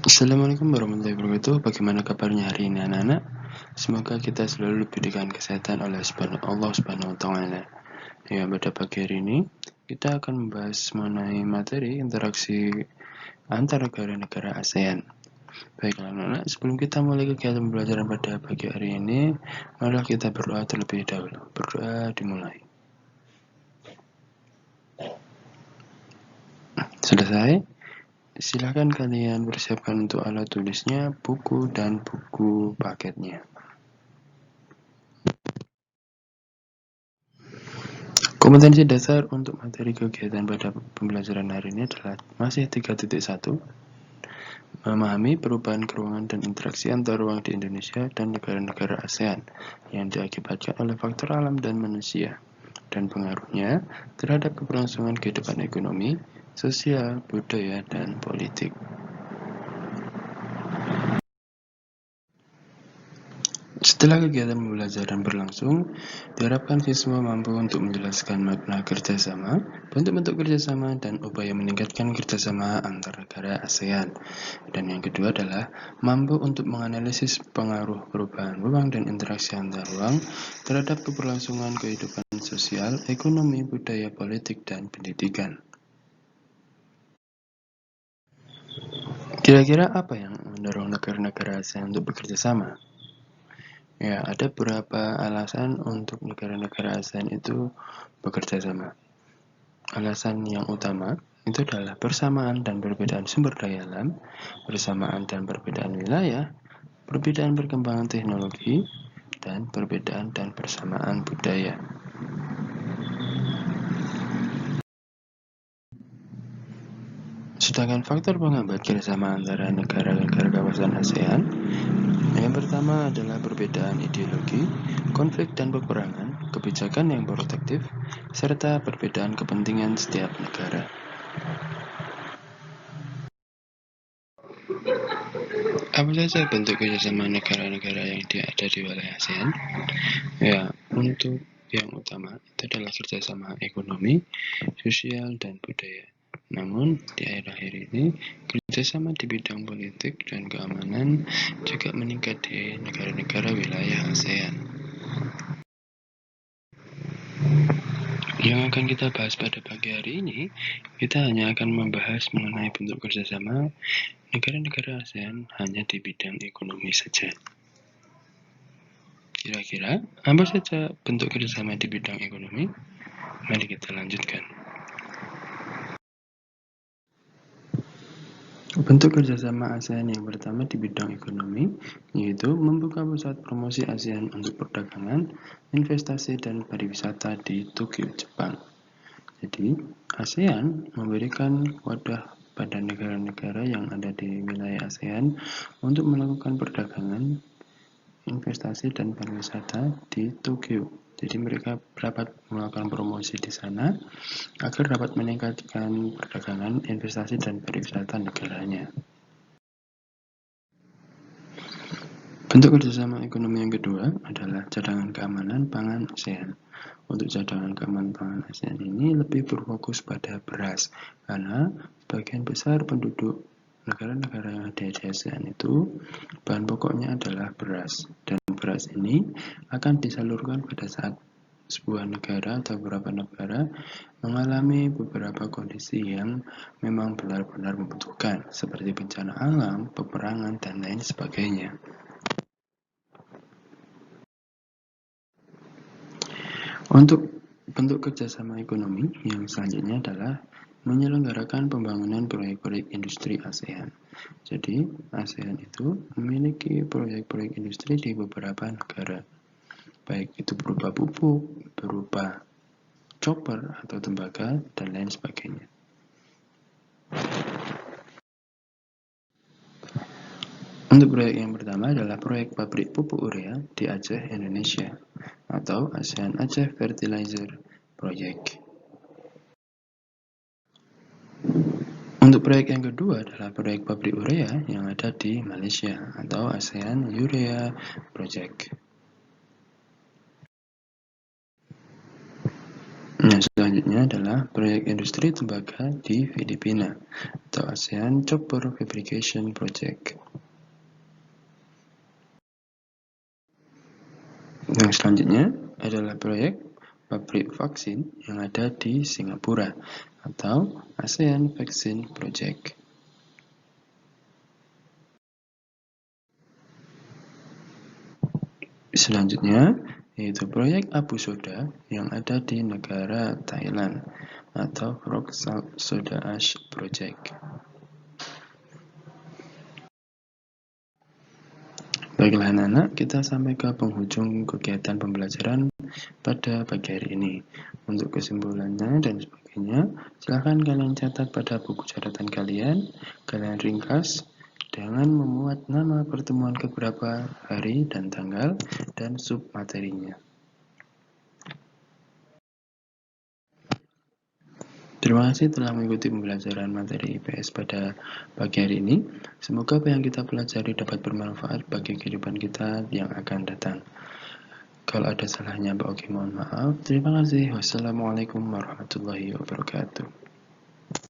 Assalamualaikum warahmatullahi wabarakatuh. Bagaimana kabarnya hari ini anak-anak? Semoga kita selalu diberikan kesehatan oleh Allah Subhanahu wa taala. Ya, pada pagi hari ini kita akan membahas mengenai materi interaksi antar negara-negara ASEAN. Baiklah anak-anak, sebelum kita mulai kegiatan pembelajaran pada pagi hari ini, marilah kita berdoa terlebih dahulu. Berdoa dimulai. Selesai? Silakan kalian persiapkan untuk alat tulisnya, buku, dan buku paketnya. Kompetensi dasar untuk materi kegiatan pada pembelajaran hari ini adalah masih 3.1, memahami perubahan keruangan dan interaksi antar ruang di Indonesia dan negara-negara ASEAN yang diakibatkan oleh faktor alam dan manusia, dan pengaruhnya terhadap keberlangsungan kehidupan ekonomi, sosial, budaya, dan politik. Setelah kegiatan pembelajaran berlangsung, diharapkan siswa mampu untuk menjelaskan makna kerjasama, bentuk-bentuk kerjasama, dan upaya meningkatkan kerjasama antar negara ASEAN. Dan yang kedua adalah mampu untuk menganalisis pengaruh perubahan ruang dan interaksi antar ruang terhadap keberlangsungan kehidupan sosial, ekonomi, budaya, politik, dan pendidikan. Kira-kira apa yang mendorong negara-negara ASEAN untuk bekerja sama? Ya, ada beberapa alasan untuk negara-negara ASEAN itu bekerja sama. Alasan yang utama itu adalah persamaan dan perbedaan sumber daya alam, persamaan dan perbedaan wilayah, perbedaan perkembangan teknologi, dan perbedaan dan persamaan budaya. Sedangkan faktor penghambat kerjasama antara negara-negara kawasan ASEAN, yang pertama adalah perbedaan ideologi, konflik dan peperangan, kebijakan yang protektif, serta perbedaan kepentingan setiap negara. Apa saja bentuk kerjasama negara-negara yang ada di wilayah ASEAN? Ya, untuk yang utama itu adalah kerjasama ekonomi, sosial, dan budaya. Namun, di akhir-akhir ini, kerjasama di bidang politik dan keamanan juga meningkat di negara-negara wilayah ASEAN. Yang akan kita bahas pada pagi hari ini, kita hanya akan membahas mengenai bentuk kerjasama negara-negara ASEAN hanya di bidang ekonomi saja. Kira-kira apa saja bentuk kerjasama di bidang ekonomi? Mari kita lanjutkan. Bentuk kerjasama ASEAN yang pertama di bidang ekonomi, yaitu membuka pusat promosi ASEAN untuk perdagangan, investasi, dan pariwisata di Tokyo, Jepang. Jadi, ASEAN memberikan wadah pada negara-negara yang ada di wilayah ASEAN untuk melakukan perdagangan, investasi, dan pariwisata di Tokyo. Jadi mereka dapat melakukan promosi di sana agar dapat meningkatkan perdagangan, investasi, dan pariwisata negaranya. Bentuk kerjasama ekonomi yang kedua adalah cadangan keamanan pangan ASEAN. Untuk cadangan keamanan pangan ASEAN ini lebih berfokus pada beras, karena sebagian besar penduduk negara-negara yang ada di ASEAN itu bahan pokoknya adalah beras, dan beras ini akan disalurkan pada saat sebuah negara atau beberapa negara mengalami beberapa kondisi yang memang benar-benar membutuhkan, seperti bencana alam, peperangan, dan lain sebagainya. Untuk bentuk kerjasama ekonomi yang selanjutnya adalah menyelenggarakan pembangunan proyek-proyek industri ASEAN. Jadi, ASEAN itu memiliki proyek-proyek industri di beberapa negara, baik itu berupa pupuk, berupa chopper atau tembaga, dan lain sebagainya. Untuk proyek yang pertama adalah proyek pabrik pupuk urea di Aceh, Indonesia, atau ASEAN Aceh Fertilizer Project. Untuk proyek yang kedua adalah proyek pabrik urea yang ada di Malaysia, atau ASEAN Urea Project. Nah, selanjutnya adalah proyek industri tembaga di Filipina atau ASEAN Chopper Fabrication Project. Yang selanjutnya adalah proyek pabrik vaksin yang ada di Singapura atau ASEAN Vaccine Project. Selanjutnya yaitu proyek abu soda yang ada di negara Thailand atau Rock Salt Soda Ash Project. Baiklah anak-anak, kita sampai ke penghujung kegiatan pembelajaran pada pagi hari ini. Untuk kesimpulannya dan sebagainya, silahkan kalian catat pada buku catatan kalian ringkas dengan memuat nama pertemuan keberapa, hari dan tanggal, dan sub materinya. Terima kasih telah mengikuti pembelajaran materi IPS pada pagi hari ini. Semoga apa yang kita pelajari dapat bermanfaat bagi kehidupan kita yang akan datang. Kalau ada salahnya, Pak Oki, mohon maaf. Terima kasih. Wassalamualaikum warahmatullahi wabarakatuh.